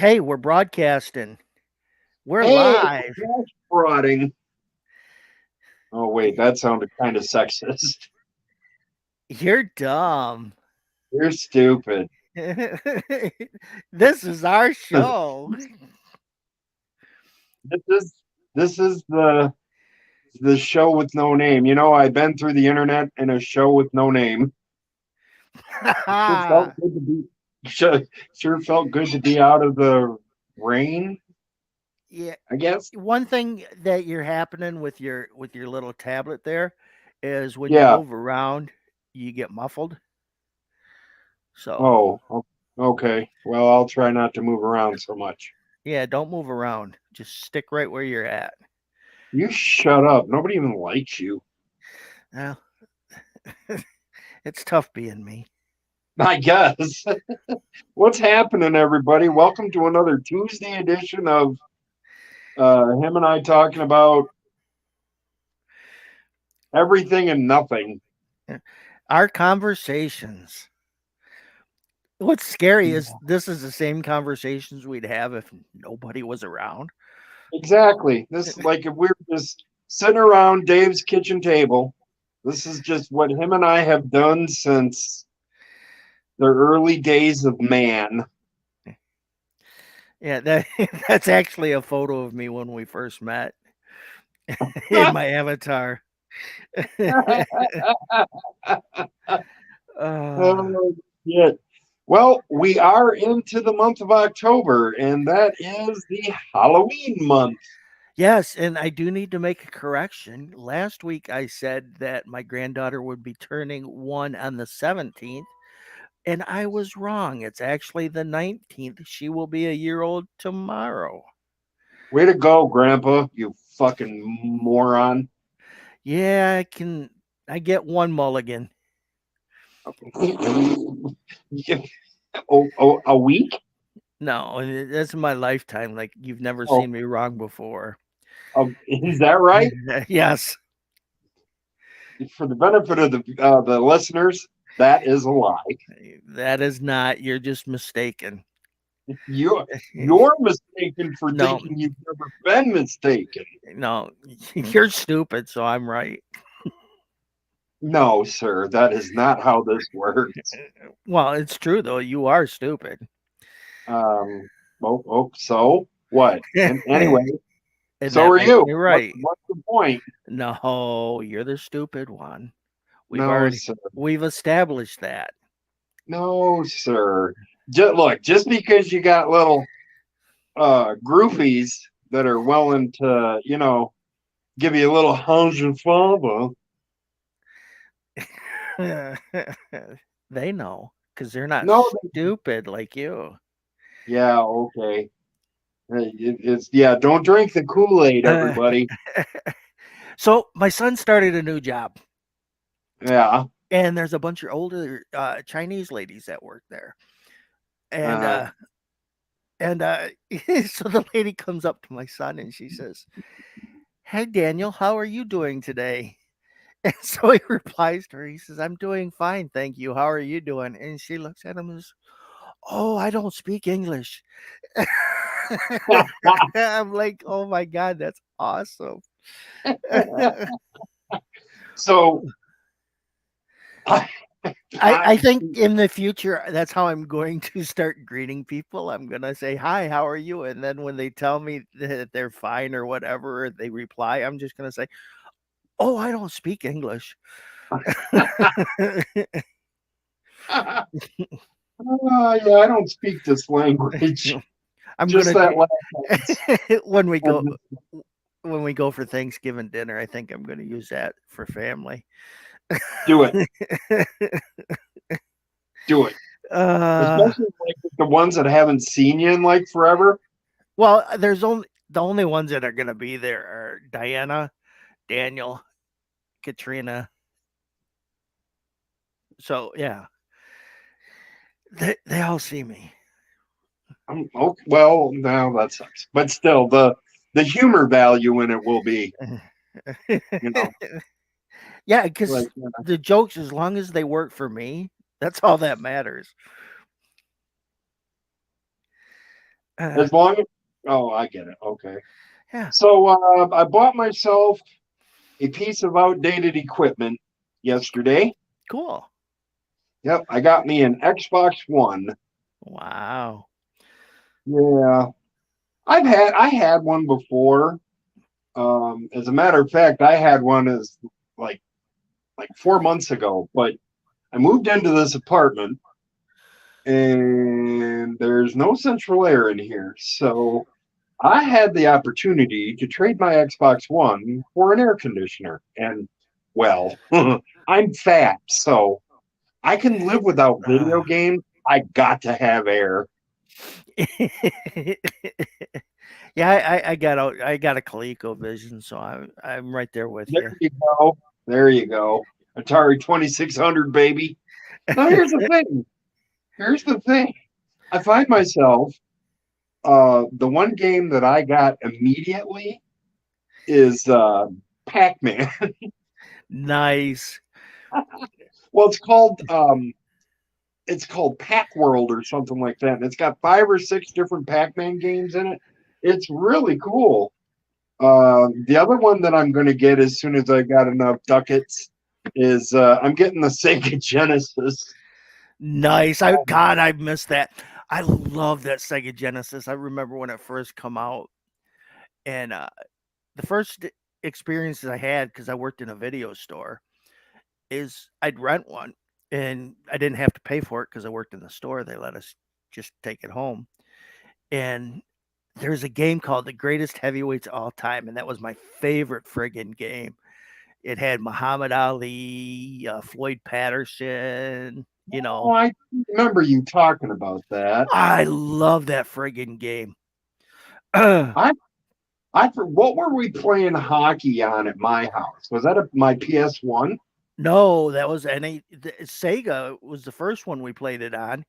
Hey, we're broadcasting. We're Hey, live. cash frauding. Oh, wait, that sounded kind of sexist. You're dumb. You're stupid. This is our show. This is this is the show with no name. I've been through the internet in a show with no name. Sure felt good to be sure, sure felt good to be out of the rain, Yeah, I guess. one thing that you're happening with your little tablet there is when you Yeah. move around, you get muffled. So, Okay. Well, I'll try not to move around so much. yeah, don't move around. Just stick right where you're at. You shut up. Nobody even likes you. Well, it's tough being me. I guess. What's happening, everybody? Welcome to another Tuesday edition of him and I talking about everything and nothing. Our conversations. What's scary is this is the same conversations we'd have if nobody was around. Exactly. This is like if we were just sitting around Dave's kitchen table. This is just what him and I have done since the early days of man. Yeah, that that's actually a photo of me when we first met in my avatar. uh, Oh, shit. Well, we are into the month of October, and that is the Halloween month. yes, and I do need to make a correction. Last week I said that my granddaughter would be turning 1 on the 17th, and I was wrong. It's actually the 19th. She will be a year old tomorrow. Way to go, Grandpa, you fucking moron. Yeah, I get one mulligan. A week? No, that's my lifetime. Like you've never Oh, seen me wrong before. is that right? Yes, For the benefit of the listeners, that is a lie. that is not. You're just mistaken. You're you're mistaken for No, thinking you've never been mistaken. no, you're stupid. So I'm right. No, sir, that is not how this works. Well, it's true though. You are stupid. Um, so what? And And anyway, so that are makes you. me What's right. what's the point? No, you're the stupid one. No, sir. We've established that. No, sir. Just look, just because you got little groupies that are willing to, give you a little hunch and father. They know because they're not No, stupid like you. yeah, okay. It's yeah. Don't drink the Kool Aid, everybody. So my son started a new job, Yeah. and there's a bunch of older Chinese ladies that work there, and Uh, uh, and so the lady comes up to my son and she says, "Hey Daniel, how are you doing today?" And so he replies to her. He says, "I'm doing fine, thank you. How are you doing?" And she looks at him and says, "Oh, I don't speak English." I'm like, "Oh my god, that's awesome." so I, I I, think in the future, that's how I'm going to start greeting people. I'm going to say, "Hi, how are you?" And then when they tell me that they're fine or whatever, or they reply, I'm just going to say, "Oh, I don't speak English." yeah, I don't speak this language. I'm Just going that to last sentence. when we go And when we go for Thanksgiving dinner, I think I'm going to use that for family. do it, do it. uh, Especially like the ones that haven't seen you in like forever. well, there's only the only ones that are going to be there are Diana, Daniel, Katrina. So yeah, they all see me. Okay, well, no, that sucks. But still, the humor value in it will be, you know, Yeah, like because the jokes, as long as they work for me, that's all that matters. As long as, oh, I get it. Okay. Yeah, So I bought myself a piece of outdated equipment yesterday. cool. Yep, I got me an Xbox One. Wow. Yeah, I had one before. As a matter of fact, I had one as like like 4 months ago, but I moved into this apartment and there's no central air in here. So I had the opportunity to trade my Xbox One for an air conditioner. And well, I'm fat, so I can live without video Uh, games. I got to have air. yeah, I got a ColecoVision, so I'm right there with There you. you go. There you go. Atari 2600, baby. Now, here's the thing. Here's the thing. I find myself, the one game that I got immediately is Pac Man. Nice. Well, it's called Pac World or something like that. And it's got 5 or 6 different Pac Man games in it. It's really cool. The other one that I'm going to get as soon as I got enough ducats is I'm getting the Sega Genesis. Nice. I missed that. I love that Sega Genesis. I remember when it first come out, and the first experiences I had because I worked in a video store is I'd rent one, and I didn't have to pay for it because I worked in the store. They let us just take it home, and there's a game called The Greatest Heavyweights of All Time, and that was my favorite friggin' game. It had Muhammad Ali, Floyd Patterson. Oh, I remember you talking about that. I love that friggin' game. No, I what were we playing hockey on at my house? Was that my PS1? that was Sega was the first one we played it on,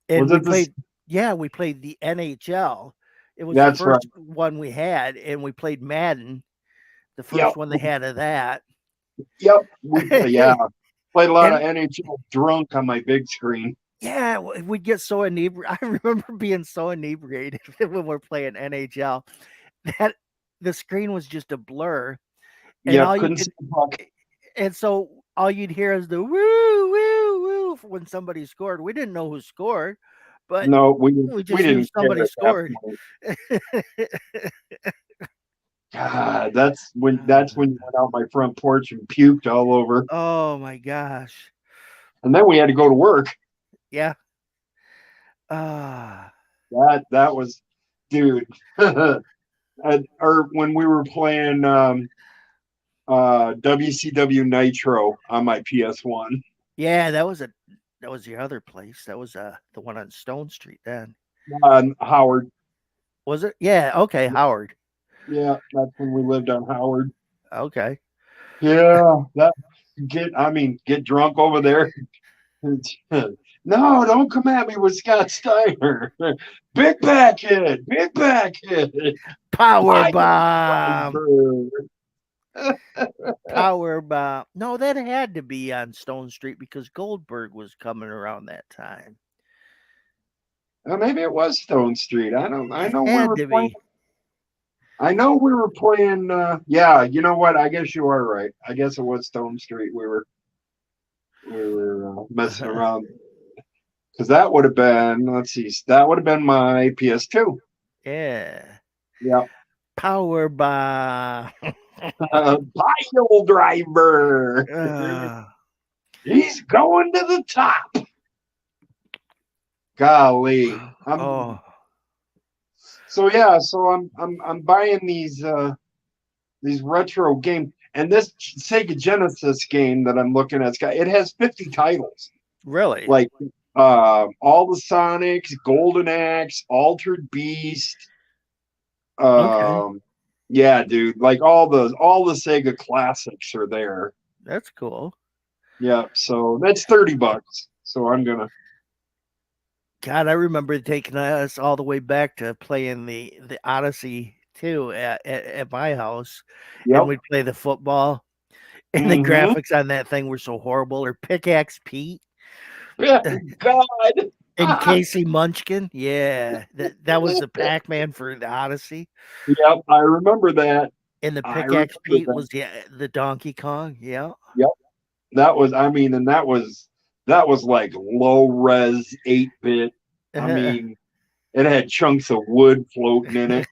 and Was we it this? played. Yeah, we played the NHL. It was the That's right. first one we had, and we played Madden, the Yep. first one they had of that. Yep. Yeah, played a lot of And NHL drunk on my big screen. yeah, we'd get so inebriated. I remember being so inebriated when we're playing NHL that the screen was just a blur, and Yep. all you Couldn't see could, the puck. and so all you'd hear is the woo woo woo when somebody scored. We didn't know who scored, but No, we we just knew didn't care somebody at that scored. point. God, that's when you went out my front porch and puked all over. Oh my gosh. And then we had to go to work. Yeah. Ah. That was, dude. Or when we were playing WCW Nitro on my PS1 Yeah, that was the other place. That was the one on Stone Street then. on Howard. Was it? Yeah, okay, Howard. Yeah, that's when we lived on Howard. Okay. Yeah, that get drunk over there. No, don't come at me with Scott Steiner. Big back hit, big back hit. Power Pile bomb. driver. Power bomb. No, that had to be on Stone Street because Goldberg was coming around that time. Maybe it was Stone Street. I don't. I It know we had were to playing. be. I know we were playing. Yeah, you know what? I guess you are right. I guess it was Stone Street. We were messing around because that would have been. Let's see. That would have been my PS2. Yeah. Yeah. Power bomb. Pile driver. uh, He's going to the top. Golly. oh, So yeah, so I'm buying these retro games, and this Sega Genesis game that I'm looking at, it has 50 titles, really? like all the Sonics, Golden Axe, Altered Beast. Okay. Um, yeah, dude, like all the Sega classics are there. That's cool. Yeah, so that's $30. So I'm gonna. God, I remember taking us all the way back to playing the Odyssey too at my house, and Yep. we'd play the football, and the Mm-hmm. graphics on that thing were so horrible. Or Pickaxe Pete. God. And Casey Munchkin, yeah, that was the Pac-Man for the Odyssey, Yep, I remember that. and the I remember Pickaxe Pete that. was the Donkey Kong, yeah. Yep, that was. I mean, and that was like low res 8-bit. I mean, it had chunks of wood floating in it.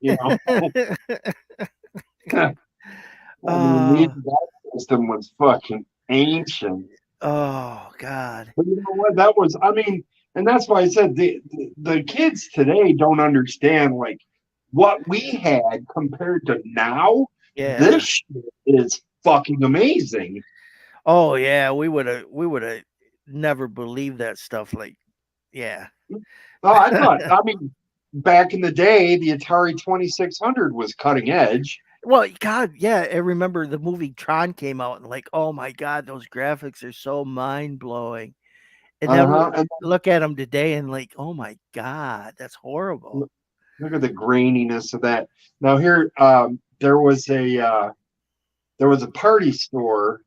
I mean, Oh, that system was fucking ancient. oh God. But you know what? That was. I mean, and that's why I said the kids today don't understand like what we had compared to now. This Yeah. shit is fucking amazing. Oh, yeah, we woulda never believed that stuff, like yeah. Well, I thought. I mean, back in the day, the Atari 2600 was cutting edge. Well, God, yeah, I remember the movie Tron came out and like, oh my God, those graphics are so mind-blowing. And Uh then huh. And look at them today and like, oh my God, that's horrible. look at the graininess of that. Now here, there was a party store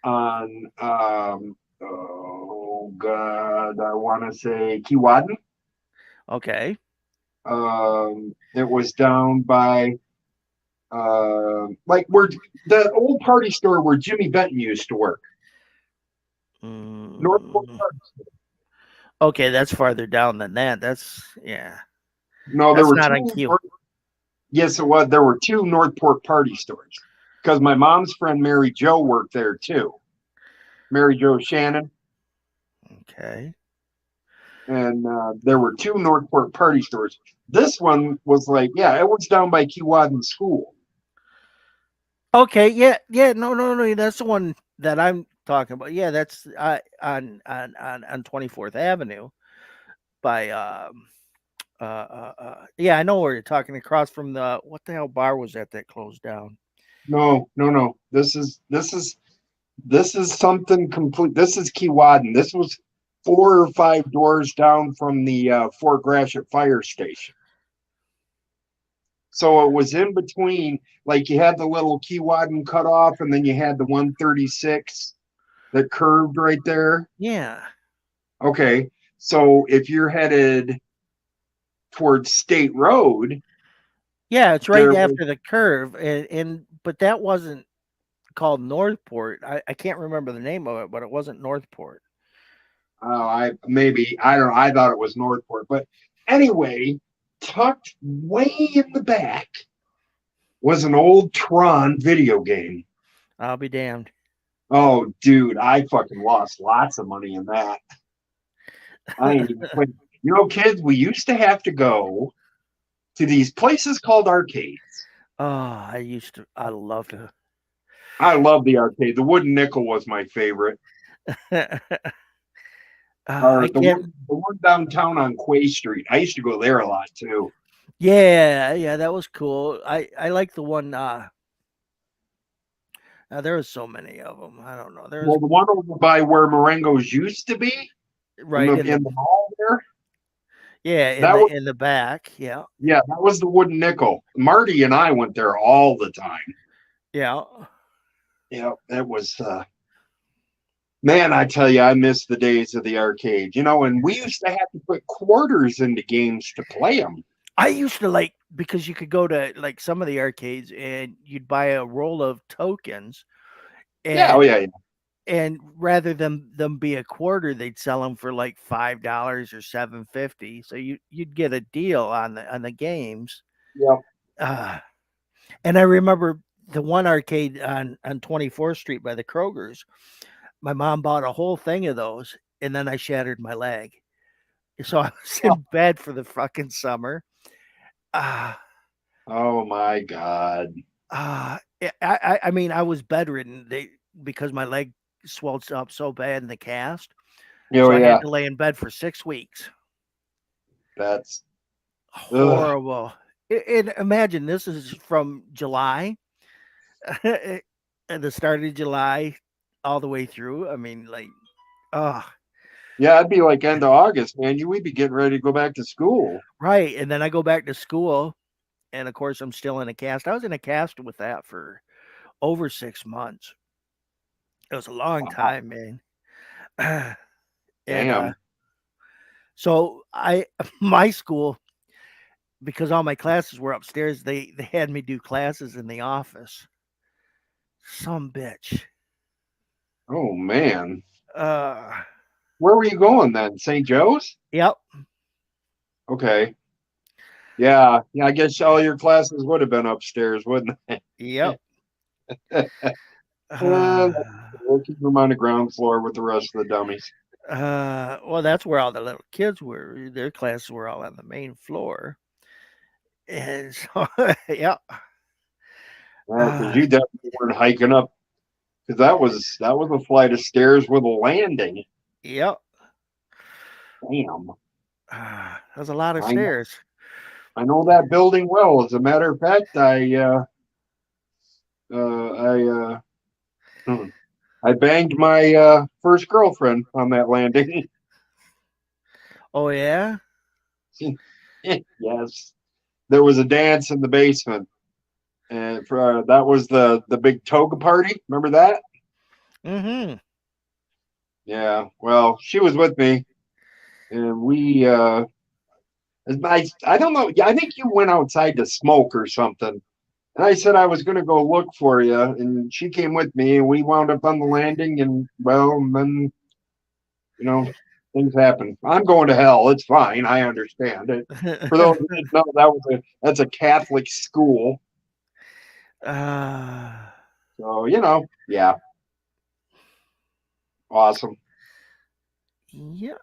on oh god, I want to say Keewatin. Okay. It was down by like where the old party store where Jimmy Benton used to work. Northport Mm, Park. okay, that's farther down than that. That's yeah. No, there That's were not on two. cue. Yes, it was. There were two Northport party stores because my mom's friend Mary Jo worked there too. Mary Jo Shannon. Okay. And there were two Northport party stores. This one was like, yeah, it was down by Keewatin School. Okay, yeah, yeah, no, no, no, that's the one that I'm talking about. Yeah, that's on 24th Avenue by yeah, I know where you're talking across from the what the hell bar was that closed down? No, no, no. This is something complete. This is Keewatin. This was 4 or 5 doors down from the Fort Gratiot Fire Station. So it was in between. Like you had the little Keewatin cutoff, and then you had the 136 that curved right there. Yeah. Okay, so if you're headed towards State Road, Yeah, it's right there was. after the curve and but that wasn't called Northport. I can't remember the name of it, but it wasn't Northport. I don't know. I thought it was Northport, but anyway, tucked way in the back was an old Tron video game. I'll be damned. Oh, dude, I fucking lost lots of money in that. I ain't even playing. Kids, we used to have to go to these places called arcades. Oh, I loved to. I love the arcade. The wooden nickel was my favorite. Or I the can't. one, the one downtown on Quay Street. I used to go there a lot too. Yeah, yeah, that was cool. I like the one. There was so many of them. I don't know. There's Well, the one over by where Marengo's used to be in right the in the in the mall there. yeah That was in the back. Yeah, Yeah, that was the wooden nickel. Marty and I went there all the time. yeah. Yeah, it was man, I tell you, I miss the days of the arcade. And we used to have to put quarters into games to play them. I used to like because you could go to like some of the arcades and you'd buy a roll of tokens Yeah, oh and yeah, yeah. rather than them be a quarter, they'd sell them for like $5 or 7.50. So you'd get a deal on the games. Yep. Uh, and I remember the one arcade on 24th Street by the Kroger's. My mom bought a whole thing of those, and then I shattered my leg. So I was in bed for the fucking summer. Uh, Oh my God. I mean, I was bedridden because my leg swelled up so bad in the cast. Oh So I had yeah. to lay in bed for 6 weeks. That's ugh. Horrible. And imagine this is from July, at the start of July, all the way through. I mean, like, oh, Yeah, it'd be like end of August, man. We'd be getting ready to go back to school. right. And then I go back to school, and of course, I'm still in a cast. I was in a cast with that for over 6 months. It was a long Wow. time, man. And Damn. So I my school, because all my classes were upstairs, they had me do classes in the office. Some bitch. Oh man. Uh, Where were you going then? St. Joe's? yep, Okay. Yeah. Yeah, I guess all your classes would have been upstairs, wouldn't yep. they? Uh, Uh, we'll keep them on the ground floor with the rest of the dummies. well, that's where all the little kids were. Their classes were all on the main floor, and so yeah, Because uh, you definitely weren't hiking up because that was a flight of stairs with a landing. yep. Damn. There's a lot of I know, stairs. I know that building well. As a matter of fact, I hmm, I banged my first girlfriend on that landing. Oh yeah. Yes, there was a dance in the basement, and that was the big toga party. Remember that? Mm-hmm. Yeah. Well, she was with me, and I don't know. Yeah, I think you went outside to smoke or something. And I said I was going to go look for you, and she came with me, and we wound up on the landing. And well, and then you know, things happen. I'm going to hell. It's fine. I understand it. For those who didn't know, that's a Catholic school. uh, So yeah, awesome. yeah.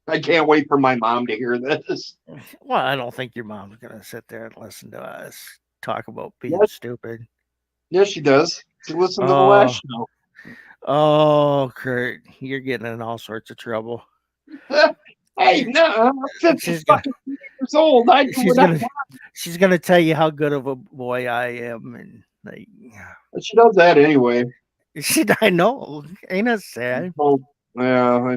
I can't wait for my mom to hear this. Well, I don't think your mom's gonna sit there and listen to us talk about being Yes, stupid. yes, she does. She listened to the last Oh, show. oh, Kurt, you're getting in all sorts of trouble. Hey, no, I'm 50 She's gonna, fucking years old. I do she's what I gonna, she's gonna tell you how good of a boy I am, and like, want. She does that anyway. I know, ain't that sad? So, yeah,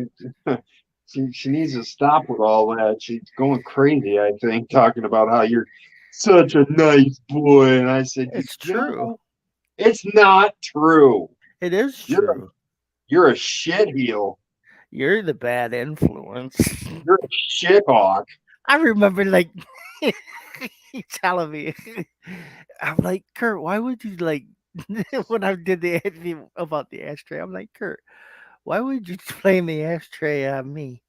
she needs to stop with all that. She's going crazy, I think, talking about how you're such a nice boy. And I said, It's true. it's not true. It is You're a, true. you're a shit heel. You're the bad influence. You're a shit hawk. I remember like you telling me. I'm like, Kurt, why would you like when I did the interview about the ashtray? I'm like, Kurt, why would you blame the ashtray on me?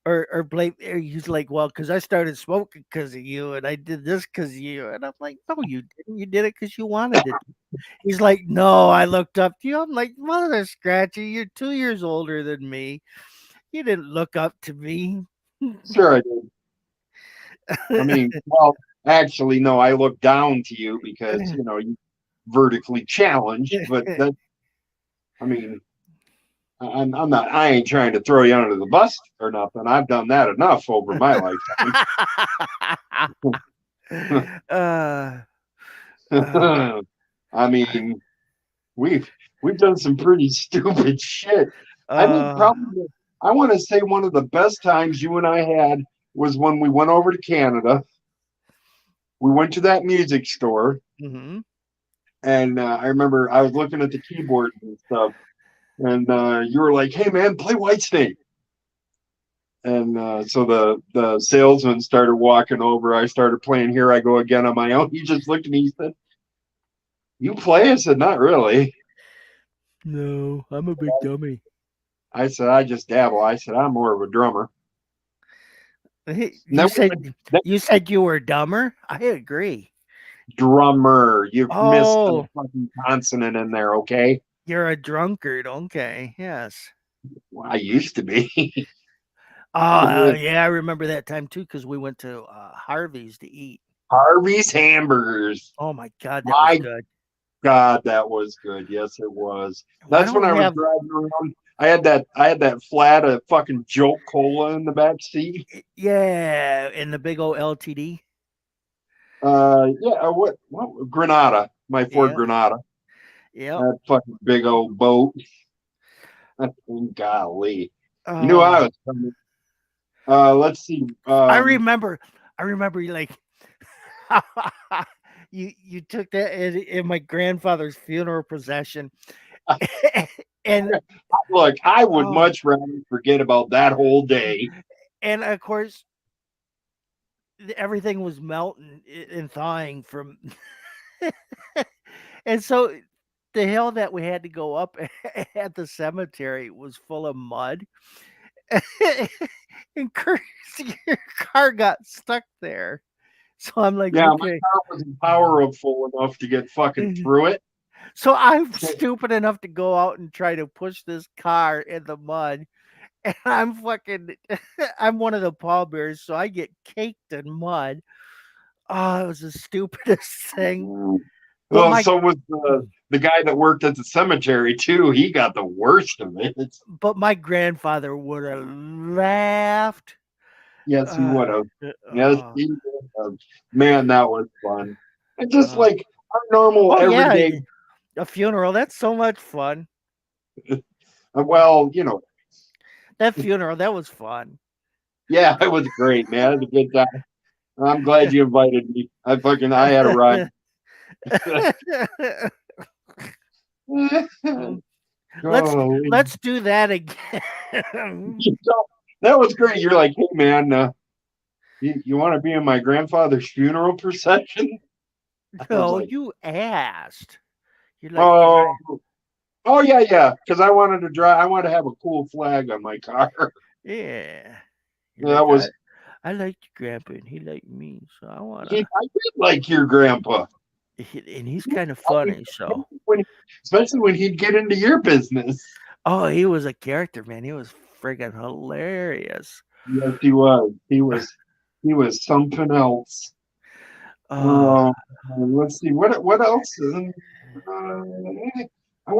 Or blame or he's like, well, because I started smoking because of you and I did this because of you. And I'm like, no, you didn't. You did it because you wanted it. He's like, no, I looked up to you. I'm like, Mother Scratchy, you're 2 years older than me. You didn't look up to me. Sure, I did. I mean, well, actually, no, I look down to you because, you vertically challenged, but I mean, I'm not, I ain't trying to throw you under the bus or nothing. I've done that enough over my lifetime. uh, uh, I mean, we've we've done some pretty stupid shit. I think uh, probably I want to say one of the best times you and I had was when we went over to Canada. We went to that music store, mhm. and I remember I was looking at the keyboard and stuff, and you were like, "Hey man, play Whitesnake." And so the salesman started walking over. I started playing "Here I Go Again" on my own. He just looked at me. He said, "You play?" I said, "Not really." No, I'm a big dummy. I said, "I just dabble." I said, "I'm more of a drummer." Hey, And then we went, that you said you were dumber? I agree. drummer, you've missed the Oh, fucking consonant in there. Okay, you're a drunkard. Okay, yes. well, I used to be. Oh, yeah, I remember that time too because we went to Harvey's to eat. Harvey's Hamburgers. Oh my God, that was My good. God, that was good. Yes, it was. Why That's don't when we I was have driving around. I had that flat of fucking Jolt Cola in the back seat. yeah, in the big old LTD? Yeah, what Granada, my Ford Yeah, Granada. yep. That fucking big old boat. Golly. You knew I Uh, was coming. Let's see. I remember I remember you like you took that in my grandfather's funeral procession and Look, I would oh much rather forget about that whole day. And of course, everything was melting and thawing from, and so the hill that we had to go up at the cemetery was full of mud. And Kurt's your car got stuck there. So I'm like, Yeah, my okay. car wasn't powerful enough to get fucking through it. So I'm So, stupid enough to go out and try to push this car in the mud. And I'm fucking, I'm one of the pallbearers, so I get caked in mud. Oh, it was the stupidest thing. But well, my so was the guy that worked at the cemetery too. He got the worst of it. but my grandfather would have laughed. Yes, he Uh, would have. Yes, uh, he would have. Man, that was fun. And just uh, like our normal oh yeah, everyday. a funeral. That's so much fun. Well, That funeral, that was fun. yeah, it was great, man. It was a good time. I'm glad you invited me. I had a ride. let's Golly. let's do that again. So, that was great. You're like, hey man, you want to be in my grandfather's funeral procession? I was No, like, you asked. You're like, can oh, I? oh yeah, yeah. Because I wanted to drive. I wanted to have a cool flag on my car. Yeah. You're That like, was. I liked your grandpa and he liked me, so I I wanna. did like your grandpa. And he's kind of funny, so. When, especially when he'd get into your business. Oh, he was a character, man. He was friggin' hilarious. Yes, he was. He was something else. Uh, Uh, let's see what else. I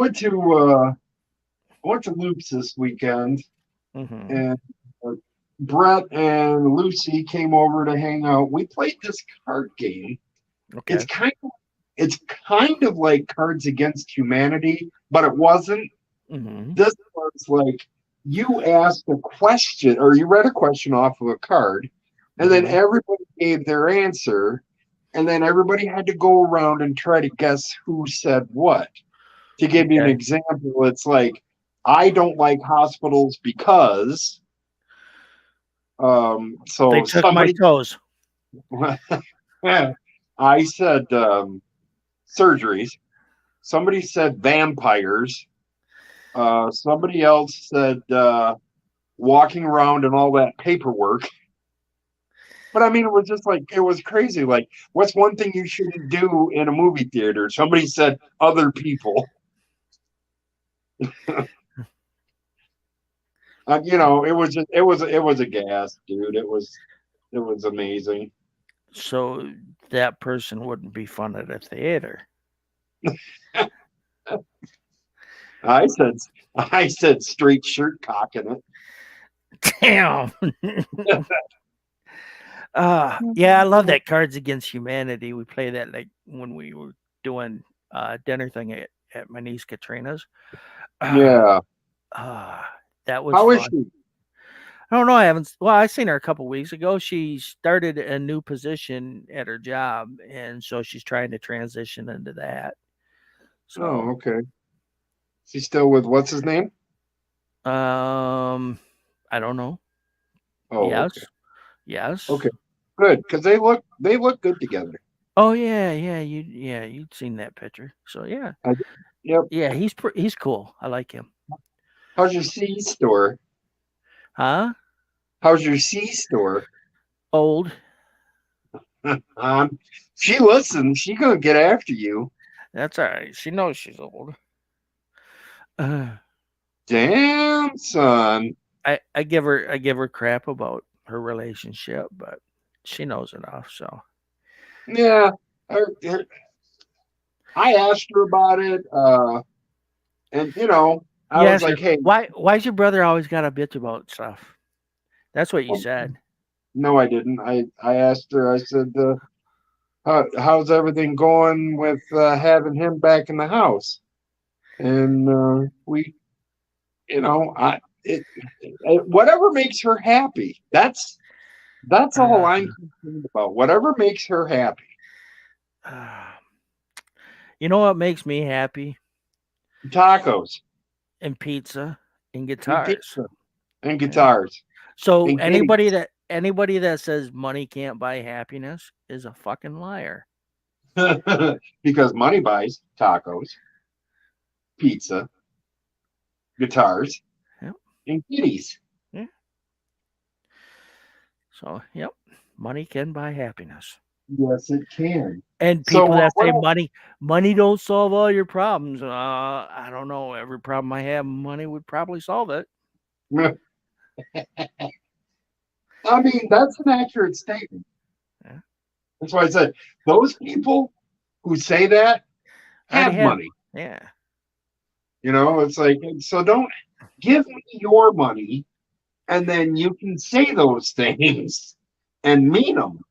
went to Loops this weekend, hmm and uh, Brett and Lucy came over to hang out. We played this card game. It's Okay. kind of it's kind of like Cards Against Humanity, but it wasn't. hmm This was like you asked a question or you read a question off of a card, and then hmm everybody gave their answer, and then everybody had to go around and try to guess who said what. To give you an Okay. example, it's like I don't like hospitals because They so took my somebody toes. I said surgeries. Somebody said vampires. Somebody else said walking around and all that paperwork. But I mean, it was just like it was crazy. Like, what's one thing you shouldn't do in a movie theater? Somebody said other people. It was a gas, dude. It was amazing. So that person wouldn't be fun at a theater. I said I said straight shirt cocking Damn. Yeah, I love it. that Cards Against Humanity. We play that like when we were doing dinner thing at my niece Katrina's. Uh, Yeah. uh, that was How is fun. she? I don't know. I haven't. Well, I seen her a couple weeks ago. She started a new position at her job, and so she's trying to transition into that. Oh, So, okay. She's still with what's his name? um, I don't know. Oh, Yes, okay. yes. Okay. Good. Because they look good together. Oh yeah, you'd seen that picture. So yeah, I, yep. yeah, he's cool. I like him. How's your C store? Huh? How's your C store? Old. Um, she listens. She gonna get after you. That's all right. She knows she's old. Uh, Damn, son. I give her crap about her relationship, but she knows enough. So Yeah. I asked her about it, and I you was asked her like, "Hey, why's your brother always got a bitch about stuff? That's what you well, said. no, I didn't. I asked her. I said, how's everything going with having him back in the house?" And we, I whatever makes her happy. That's all Uh, I'm concerned about. Whatever makes her happy. uh, you know what makes me happy? Tacos And pizza and and guitars. pizza and Yeah. guitars. So In case, anybody that says money can't buy happiness is a fucking liar. because money buys tacos, pizza, guitars, Yep. and kitties. Yeah. So yep, money can buy happiness. Yes, it can. And So people that what say else? money don't solve all your problems. I don't know. Every problem I have, money would probably solve it. I mean, that's an accurate statement. Yeah. That's why I said those people who say that I already have have. money. Yeah. It's like, so don't give me your money and then you can say those things and mean them.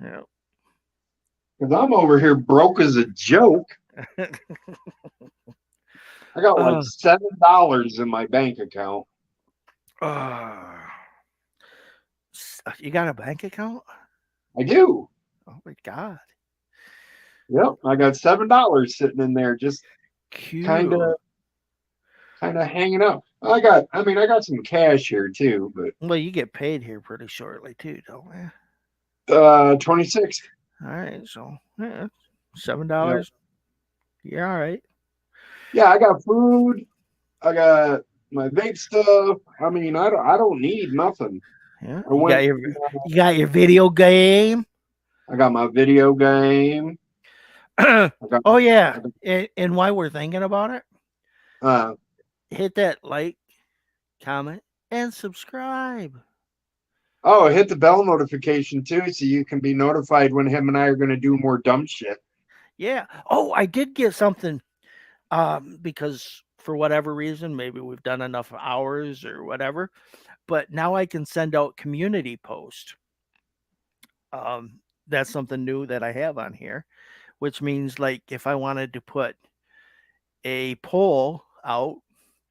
Yeah. Because I'm over here broke as a joke. I got like uh, $7 in my bank account. uh, you got a bank account? I do. Oh my god. Yep. I got $7 sitting in there, just kind of Cute. hanging out. I got some cash here too, but Well, you get paid here pretty shortly too, don't you? 26. All right. So yeah, Yeah. $7. Yeah. All right. Yeah, I got food. I got my vape stuff. I don't need nothing. Yeah. I went. You got your video game. I got my video game. I got. Oh yeah. I got And while we're thinking about it, uh, hit that like, comment, and subscribe. oh, hit the bell notification too, so you can be notified when him and I are going to do more dumb shit. Yeah. Oh, I did get something. Because for whatever reason, maybe we've done enough hours or whatever, but now I can send out community post. That's something new that I have on here, which means like if I wanted to put a poll out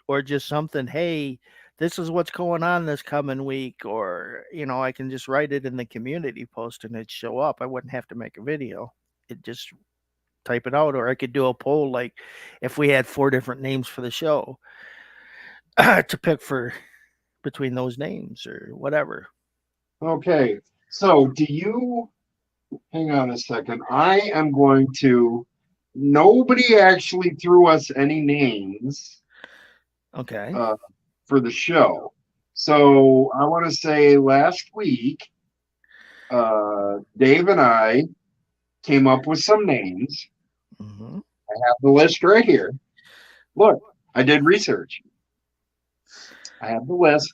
or just something, hey, this is what's going on this coming week, or I can just write it in the community post and it'd show up. I wouldn't have to make a video. It just type it out, or I could do a poll like if we had four different names for the show to pick for between those names or whatever. Okay, so do you hang on a second? I am going to. Nobody actually threw us any names Okay. uh, for the show. So I want to say last week, Dave and I came up with some names. Mm-hmm. I have the list right here. Look, I did research. I have the list,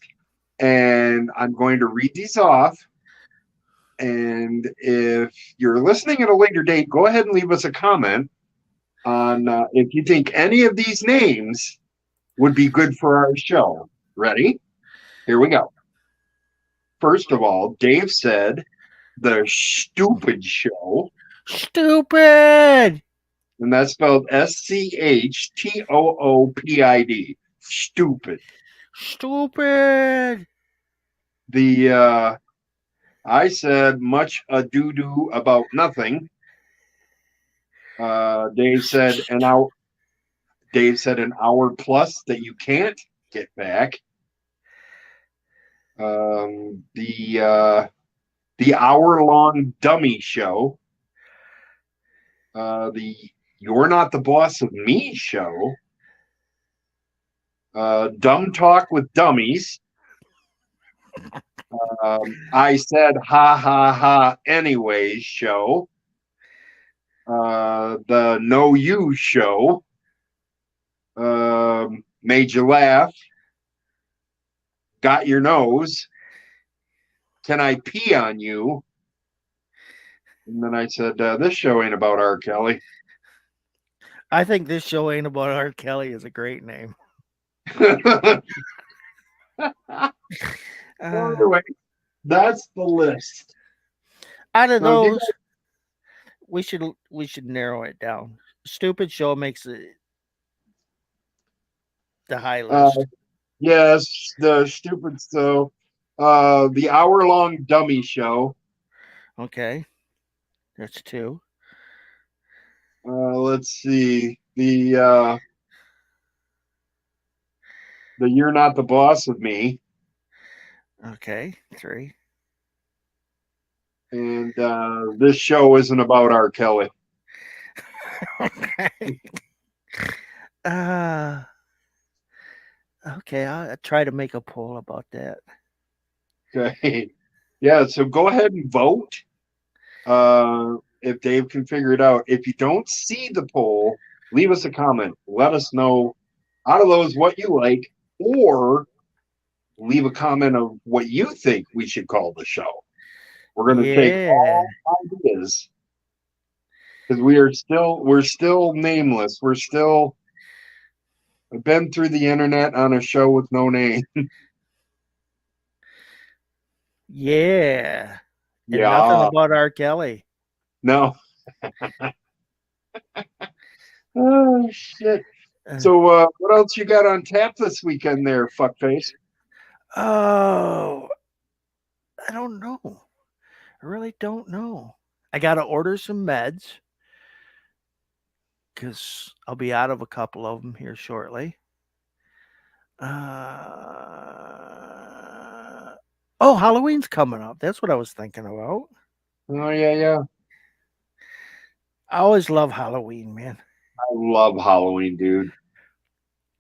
and I'm going to read these off. And if you're listening at a later date, go ahead and leave us a comment on if you think any of these names would be good for our show. Ready? Here we go. First of all, Dave said the Stupid Show, Stupid. and that's spelled SCHTOOPID. Stupid. Stupid. The I said much ado do about nothing. Dave said an hour. Dave said an hour plus that you can't get back. The hour long dummy show. The You're Not the Boss of Me show. Dumb Talk with Dummies. I said ha ha ha anyways show. The No You show. Made you laugh. Got your nose. Can I pee on you? And then I said, this show ain't about R. Kelly. I think this show ain't about R. Kelly is a great name. Uh, Anyway, that's the list. Out of So do you those, we should narrow it down. Stupid show makes the high guys, list. yes, the stupid so the hour long dummy show. Okay, that's two. Let's see. The You're Not the Boss of Me. Okay, 3. And this show isn't about R. Kelly. Okay. Uh, okay, I'll try to make a poll about that. Okay. Yeah, so go ahead and vote. If Dave can figure it out. If you don't see the poll, leave us a comment. Let us know out of those what you like, or leave a comment of what you think we should call the show. We're going to take Yeah. all ideas because we're still nameless. We're still been through the internet on a show with no name. Yeah. And nothing Yeah. about R. Kelly. No. Oh shit. Uh, So what else you got on tap this weekend there, fuckface? oh, I don't know. I really don't know. I got to order some meds because I'll be out of a couple of them here shortly. Oh, Halloween's coming up. That's what I was thinking about. Oh yeah, yeah. I always love Halloween, man. I love Halloween, dude.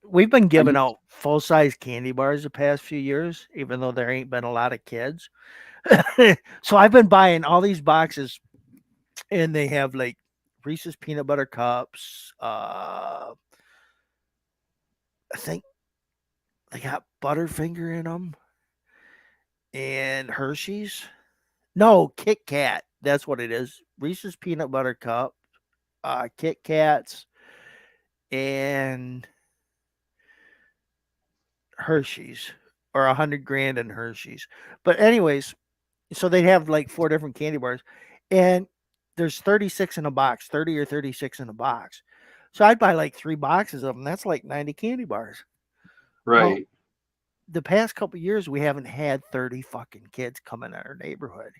We've been I giving used out full size candy bars the past few years, even though there ain't been a lot of kids. So I've been buying all these boxes, and they have like Reese's peanut butter cups. I think they got Butterfinger in them and Hershey's. No, Kit Kat. That's what it is. Reese's peanut butter cup, Kit Kats, and Hershey's, or 100 grand in Hershey's. But anyways, so they have like 4 different candy bars, and there's 36 in a box, 30 or 36 in a box. So I'd buy like 3 boxes of them. That's like 90 candy bars. Well, right. the past couple years we haven't had 30 fucking kids come in our neighborhood.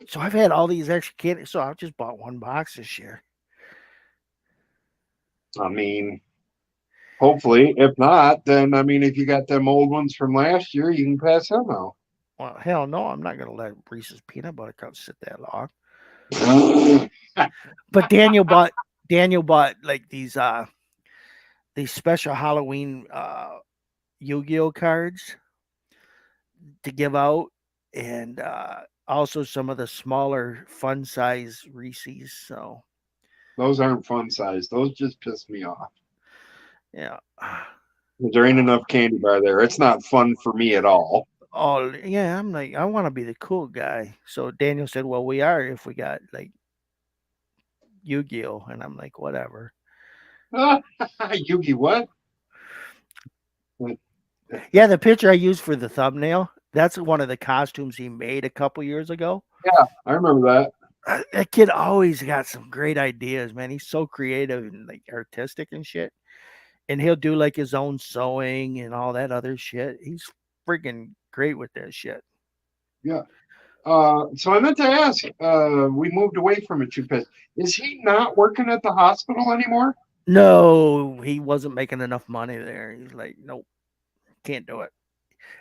So I've had all these extra candy. So I just bought 1 box this year. I mean, hopefully. If not, then I mean, if you got them old ones from last year, you can pass them out. Well, hell no, I'm not gonna let Reese's peanut butter cups sit that long. But Daniel bought like these special Halloween Yu-Gi-Oh cards to give out, and also some of the smaller fun size Reese's. So Those aren't fun size. Those just piss me off. yeah. There ain't enough candy bar there. It's not fun for me at all. Oh yeah, I'm like I want to be the cool guy. So Daniel said, "Well, we are if we got like Yu-Gi-Oh," and I'm like, "Whatever." Yugi, what? Yeah, the picture I used for the thumbnail, that's one of the costumes he made a couple years ago. Yeah, I remember that. That kid always got some great ideas, man. He's so creative and like artistic and shit. And he'll do like his own sewing and all that other shit. He's freaking great with that shit. Yeah. So I meant to ask. We moved away from it too fast. Is he not working at the hospital anymore? No, he wasn't making enough money there. He's like, nope, can't do it.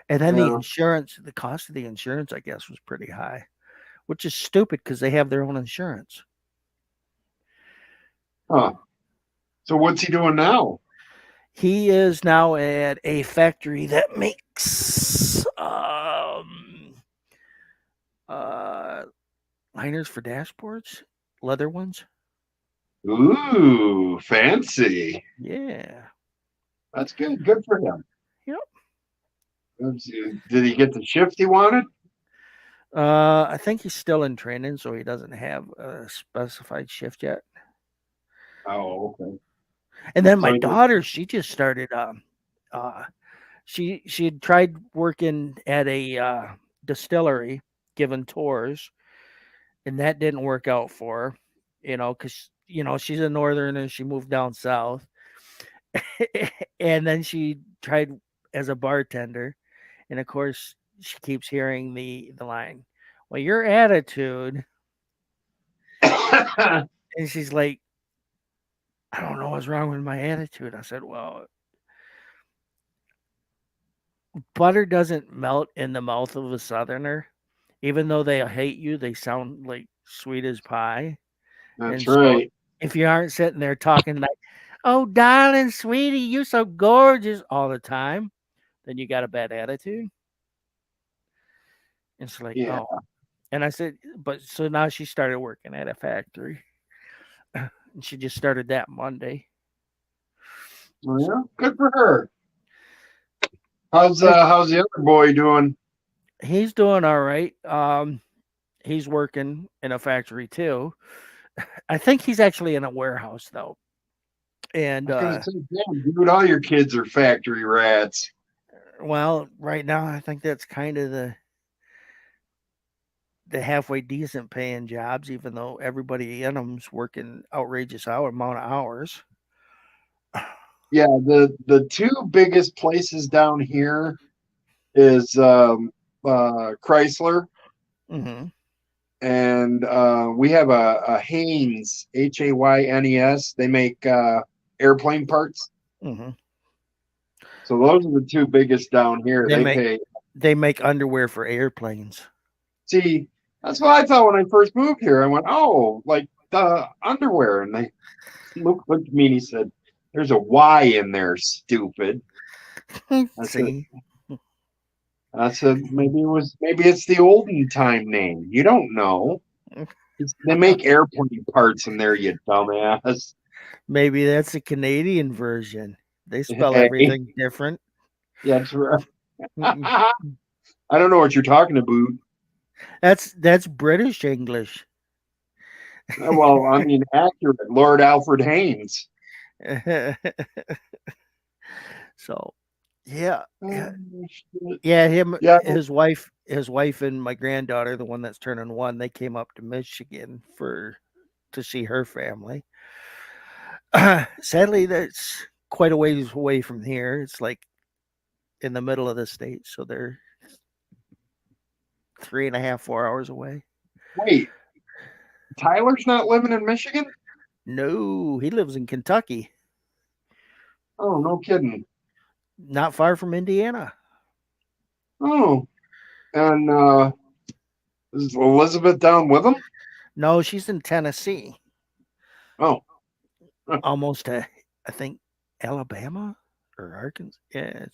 And then the Yeah. insurance, the cost of the insurance, I guess, was pretty high, which is stupid because they have their own insurance. Huh. So what's he doing now? He is now at a factory that makes uh liners for dashboards, leather ones. Ooh, fancy. Yeah. That's good. Good for him. Yep. Did he get the shift he wanted? I think he's still in training, so he doesn't have a specified shift yet. Oh, okay. And then So my he, daughter, she just started. Uh, she had tried working at a distillery, giving tours, and that didn't work out for her. Because she's a northerner. She moved down south, and then she tried as a bartender, and of course she keeps hearing the line, "Well, your attitude," and she's like, "I don't know what's wrong with my attitude." I said, "Well, butter doesn't melt in the mouth of a Southerner. Even though they hate you, they sound like sweet as pie. That's And so right. if you aren't sitting there talking like, "Oh, darling, sweetie, you're so gorgeous" all the time, then you got a bad attitude. It's like, Yeah. oh. And I said, but so now she started working at a factory. And she just started that Monday. Well, So yeah. Good for her. How's it's, how's the other boy doing? he's doing all right. He's working in a factory too. I think he's actually in a warehouse though. I And was gonna say, damn, dude, all your kids are factory rats. well, right now I think that's kind of the halfway decent paying jobs, even though everybody in them's working outrageous amount of hours. Yeah, the two biggest places down here is Chrysler, Hmm. and we have a Haynes, Haynes. They make airplane parts. Hmm. So those are the two biggest down here. They They make pay. they make underwear for airplanes. See, that's what I thought when I first moved here. I went, oh, like the underwear, and they looked at me and he said, "There's a Y in there, stupid." I said, See, maybe it's the olden time name. You don't know. They make airplane parts in there, you dumbass. maybe that's the Canadian version. They spell Hey, everything different. that's right. Mm-mm. I don't know what you're talking about. That's British English. Well, I mean, accurate. Lord Alfred Haynes. So, yeah, yeah, Oh, shit. yeah. Him, Yeah, his wife, and my granddaughter, the one that's turning 1, they came up to Michigan for to see her family. Sadly, that's quite a ways away from here. It's like in the middle of the state, so they're 3.5, 4 hours away. wait. Tyler's not living in Michigan? No, he lives in Kentucky, Oh, no kidding. not far from Indiana. Oh, and is Elizabeth down with him? No, she's in Tennessee, Oh, almost to, I think, Alabama or Arkansas. Yeah,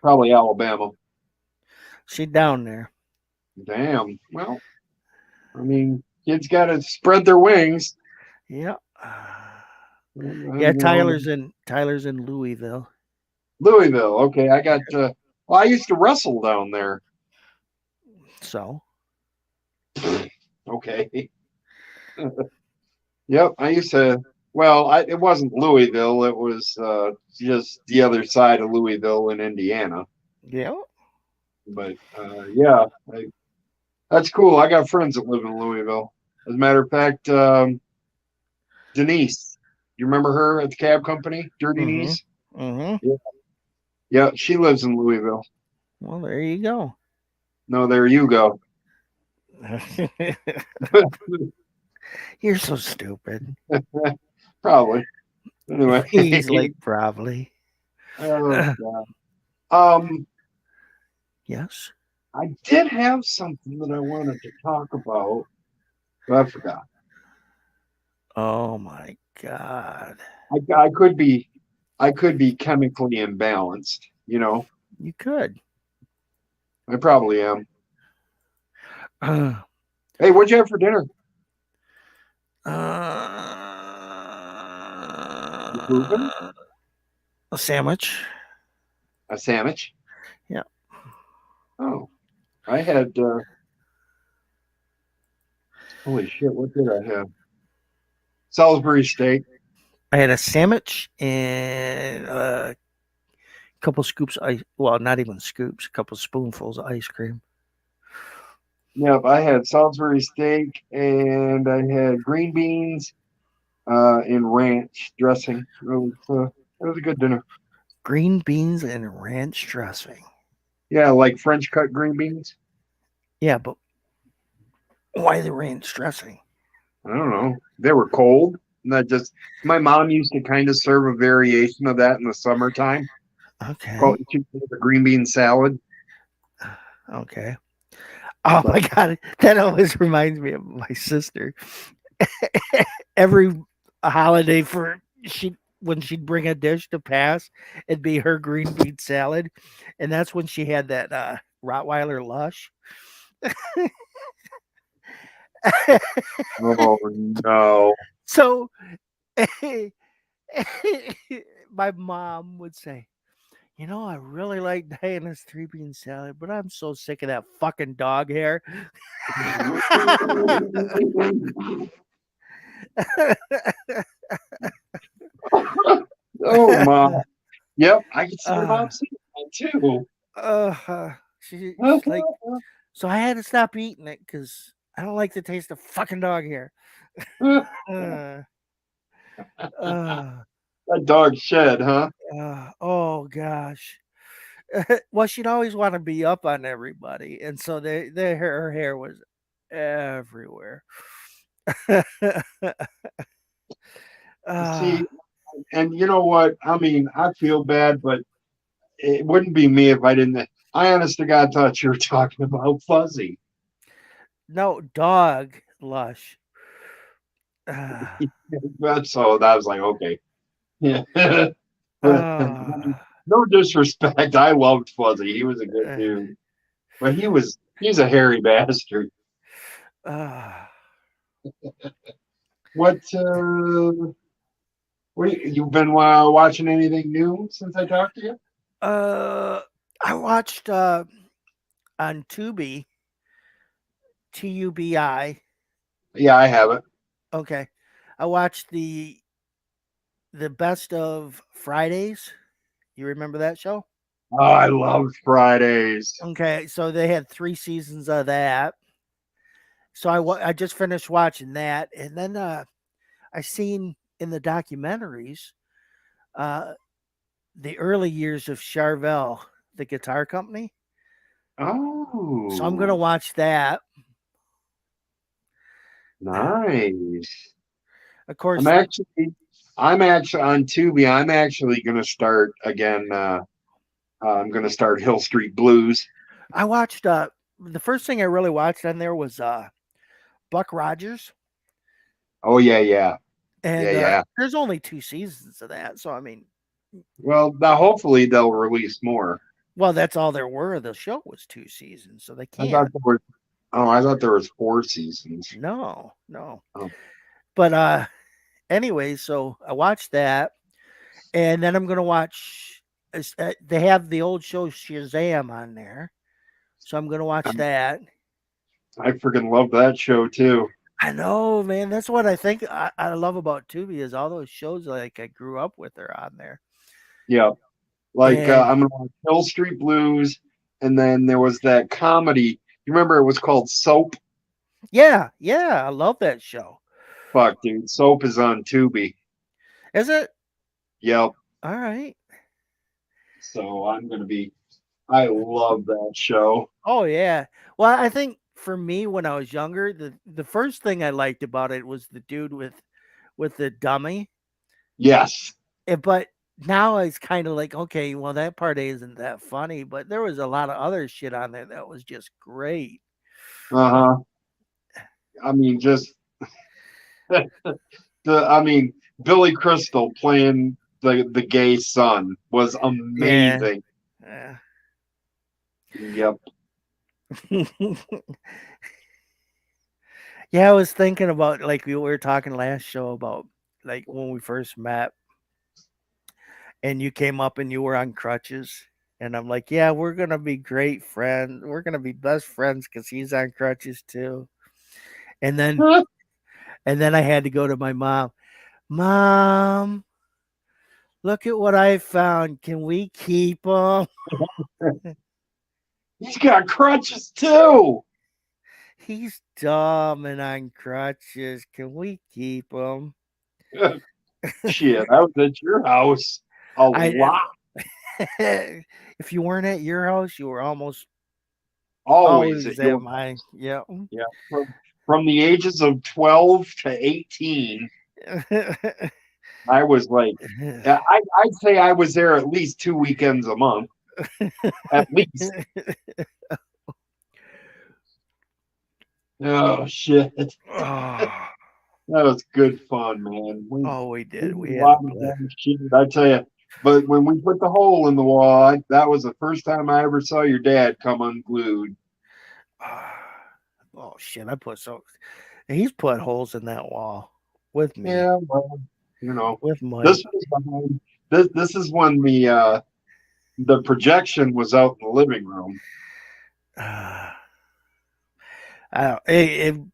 probably Alabama. she's down there. Damn. Well, I mean, kids got to spread their wings. Yeah. You Yeah, know, Tyler's in Louisville. Louisville. Okay, I got. Well, I used to wrestle down there. So, Okay. Yep, I used to. Well, it wasn't Louisville. It was just the other side of Louisville in Indiana. yeah. But yeah, that's cool. I got friends that live in Louisville. As a matter of fact, Denise, you remember her at the cab company, Dirty Mhm. Knees? Mhm. Yeah, yeah, she lives in Louisville. Well, there you go. No, there you go. You're so stupid. Probably. Anyway, He's like probably. oh god. Um, Yes. I did have something that I wanted to talk about, but I forgot. Oh my god. I could be chemically imbalanced. You know, You could. I probably am. Uh, Hey, what'd you have for dinner? You pooping? a sandwich. A sandwich? Yeah. Oh, I had. Holy shit! What did I have? Salisbury steak. I had a sandwich and a couple scoops of ice. Well, not even scoops. A couple spoonfuls of ice cream. Yep, I had Salisbury steak and I had green beans in ranch dressing. It was a good dinner. Green beans and ranch dressing. Yeah, like French cut green beans. Yeah, but why the ranch dressing? I don't know. They were cold. And that just my mom used to kind of serve a variation of that in the summertime. Called Okay. the green bean salad. Okay. Oh But my god, that always reminds me of my sister. Every holiday for she when she'd bring a dish to pass, it'd be her green bean salad, and that's when she had that Rottweiler Lush. oh no. So my mom would say, "You know, I really like Diana's three bean salad, but I'm so sick of that fucking dog hair." Oh my. Yep, I can see your uh, mom saying that too. she's like, so I had to stop eating it because I don't like the taste of fucking dog hair. Uh, uh, That dog shed, huh? oh gosh. Well, she'd always want to be up on everybody, and so her hair was everywhere. uh, See, and you know what? I mean, I feel bad, but it wouldn't be me if I didn't. I honest to God thought you were talking about Fuzzy. no dog lush. Uh, So that was like, okay. Yeah. But uh, no disrespect. I loved Fuzzy. He was a good uh, dude. But he's a hairy bastard. uh, What you've been watching anything new since I talked to you? uh, I watched on Tubi, Tubi. Yeah, I have it. Okay, I watched the best of Fridays. You remember that show? Oh, I loved Fridays. Okay, so they had 3 seasons of that. So I just finished watching that, and then I seen in the documentaries uh, the early years of Charvel, the guitar company. So I'm gonna Oh, watch that. nice. Of I'm course, actually I'm actually on Tubi. I'm actually gonna start again. I'm gonna start Hill Street Blues. I watched the first thing I really watched on there was Buck Rogers, Oh yeah, yeah, yeah, and yeah. there's only 2 seasons of that. So I mean, Well, now hopefully they'll release more. well, that's all there were. The show was 2 seasons, so they I thought can't. there was. Oh, I thought there was 4 seasons. No, no. Oh, But anyway, so I watched that, and then I'm gonna watch. They have the old show Shazam on there, so I'm gonna watch that. I freaking love that show too. I know, man. That's what I think I love about Tubi is all those shows like I grew up with are on there. Yeah, like And I'm gonna watch Hill Street Blues, and then there was that comedy. You remember it was called Soap? yeah, yeah, I love that show. Fuck, dude, Soap is on Tubi. Is it? Yep. All right. So I'm gonna be. I love that show. Oh yeah. Well, I think for me when I was younger, the first thing I liked about it was the dude with the dummy. Yes. But now it's kind of like, okay, well that part isn't that funny, but there was a lot of other shit on there that was just great. Uh huh. I mean, just I mean, Billy Crystal playing the gay son was Yeah. amazing. Yeah. Yep. Yeah, I was thinking about like we were talking last show about like when we first met and you came up and you were on crutches. And I'm like, yeah, we're gonna be great friends. We're gonna be best friends because he's on crutches too. And then and then I had to go to my mom. Mom, look at what I found. Can we keep him? He's got crutches too. He's dumb and on crutches. Can we keep him? Shit, I was at your house a I lot. if you weren't at your house, you were almost Always always at at your mine. Yeah. yeah. From the ages of 12 to 18. I was like, yeah, I'd say I was there at least 2 weekends a month, at least. Oh shit, that Oh, was good fun, man. oh, we We did. did We a had a lot of blast. dumb shit, I tell you. But when we put the hole in the wall, that was the first time I ever saw your dad come unglued. Oh shit! I put so he's put holes in that wall with me Yeah, well, you know, with this Mike. was behind. This is when the projection was out in the living room. Uh, I don't,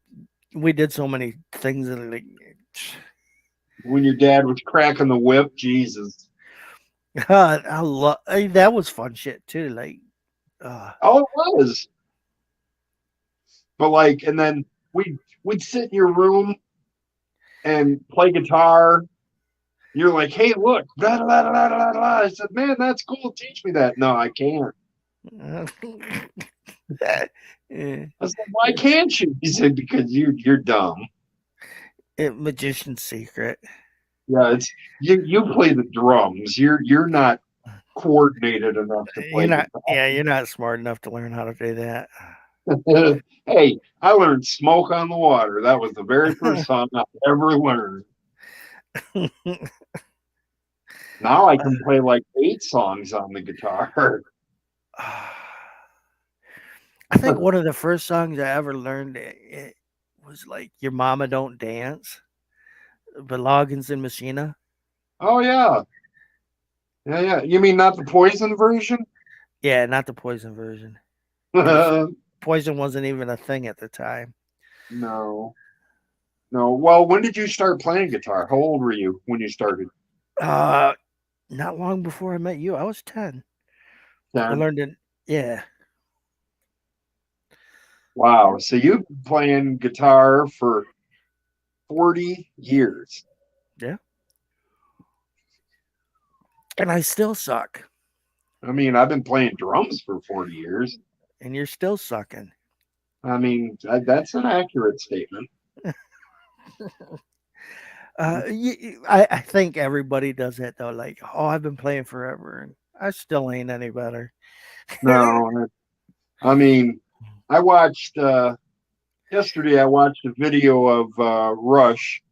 we did so many things that like, When your dad was cracking the whip, Jesus. I love that was fun shit too. Like, uh, Oh, it was. But like, and then we'd sit in your room and play guitar. You're like, hey, look, blah, blah, blah, blah, blah. I said, man, that's cool. Teach me that. No, I can't. yeah. I said, why can't you? He said, because you're dumb. Magician's secret. Yeah, it's you play the drums. You're not coordinated enough to You're play not. guitar. Yeah, you're not smart enough to learn how to do that. Hey, I learned Smoke on the Water. That was the very first song I ever learned. Now I can play like 8 songs on the guitar. I think one of the first songs I ever learned it was like "Your Mama Don't Dance," the Loggins and Messina. Oh yeah. Yeah, yeah. You mean not the Poison version? Yeah, not the Poison version because No. Poison wasn't even a thing at the time. No. Well, when did you start playing guitar? How old were you when you started? Uh, not long before I met you, I was 10. I 10. learned it. Yeah, Wow. So you've been playing guitar for 40 years. yeah, and I still suck, I mean, I've been playing drums for 40 years. and you're still sucking. I mean, that's an accurate statement. I think everybody does that though. Like, oh, I've been playing forever, and I still ain't any better. No, I mean, I watched yesterday. I watched a video of Rush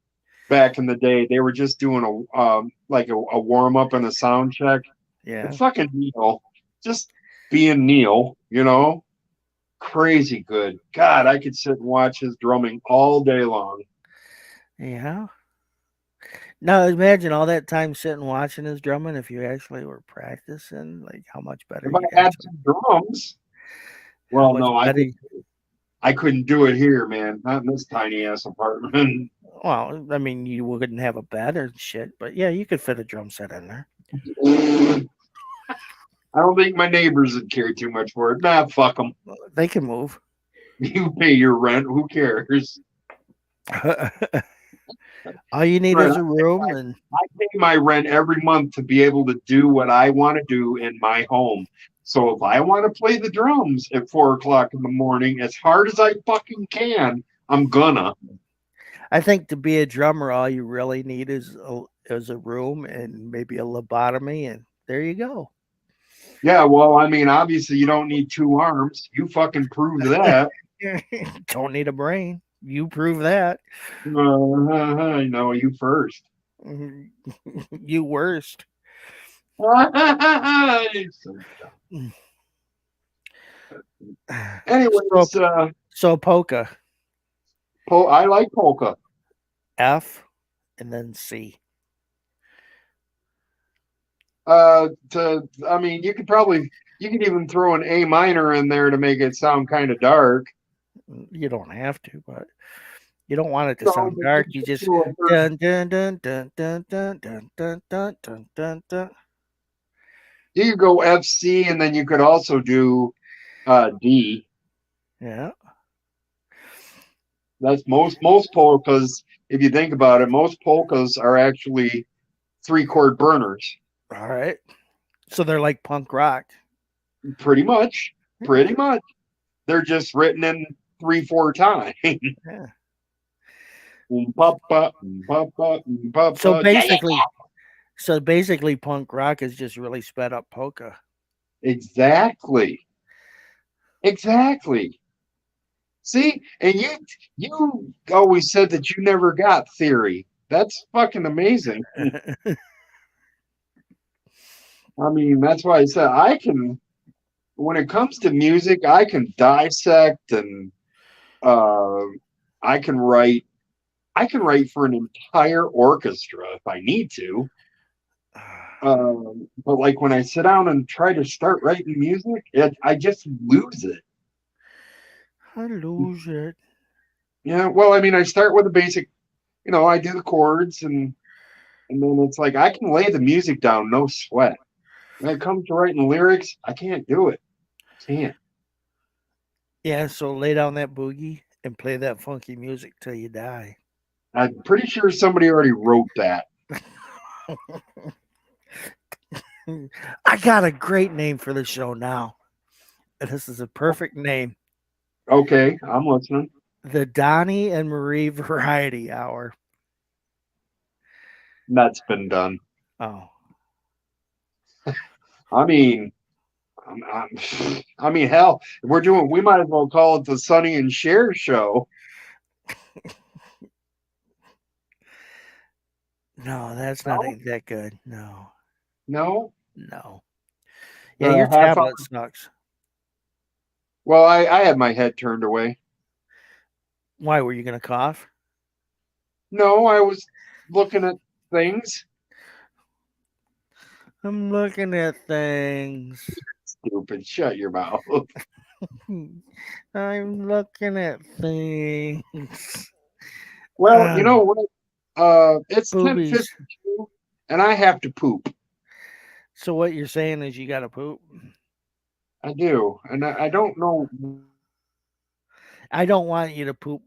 back in the day. They were just doing a warm up and a sound check. And Yeah, fucking Neil, just being Neil, crazy good. God, I could sit and watch his drumming all day long. yeah. Now imagine all that time sitting watching his drumming. If you actually were practicing, like how much better If you I had actually, some drums, how well, much no, better. I couldn't do it here, man. Not in this tiny ass apartment. Well, I mean, you wouldn't have a bed or shit, but yeah, you could fit a drum set in there. I don't think my neighbors would care too much for it. Nah, fuck them. They can move. You pay your rent. Who cares? All you need Right. is a room, and I pay my rent every month to be able to do what I want to do in my home. So if I want to play the drums at 4 o'clock in the morning, as hard as I fucking can, I'm gonna. I think to be a drummer, all you really need is a room and maybe a lobotomy, and there you go. Yeah, well, I mean, obviously you don't need 2 arms. You fucking proved that. Don't need a brain. You prove that. No, you first. You worst. So Anyways, so polka I like polka. F and then C. I mean, you could even throw an A minor in there to make it sound kind of dark. You don't have to, but you don't want it to No, sound but dark. you You could just do a third. dun dun dun dun dun dun dun dun dun dun dun dun. You could go F C, and then you could also do D. Yeah. That's most polkas. If you think about it, most polkas are actually 3 chord burners. All right. So they're like punk rock. Pretty much. Yeah. Pretty much. They're just written in 3/4 time. Yeah. papa, So papa. Yeah, yeah. basically, so basically, punk rock is just really sped up polka. Exactly. Exactly. See, and you always said that you never got theory. That's fucking amazing. I mean, that's why I said I can. When it comes to music, I can dissect and uh, I can write. I can write for an entire orchestra if I need to. But like when I sit down and try to start writing music, I just lose it. I lose it. Yeah. Well, I mean, I start with a basic. I do the chords and then it's like I can lay the music down, no sweat. When it comes to writing lyrics, I can't do it. Can't. Yeah, so lay down that boogie and play that funky music till you die. I'm pretty sure somebody already wrote that. I got a great name for the show now. This is a perfect name. Okay, I'm listening. The Donnie and Marie Variety Hour. That's been done. Oh, I mean, I mean, hell, we're doing. We might as well call it the Sonny and Cher show. no, that's not No, that good. No, no, no. Yeah, the your half hour. tablet sucks. Well, I had my head turned away. Why were you going to cough? No, I was looking at things. I'm looking at things. Stupid. Shut your mouth. I'm looking at things. Well, you know what? It's Boobies. 10:52, and I have to poop. So what you're saying is you got to poop? I do, and I don't know. I don't want you to poop.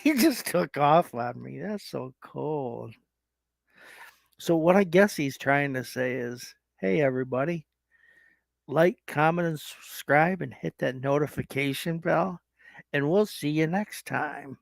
He just took off on me. That's so cold. So what I guess he's trying to say is, hey everybody, like, comment, and subscribe, and hit that notification bell, and we'll see you next time.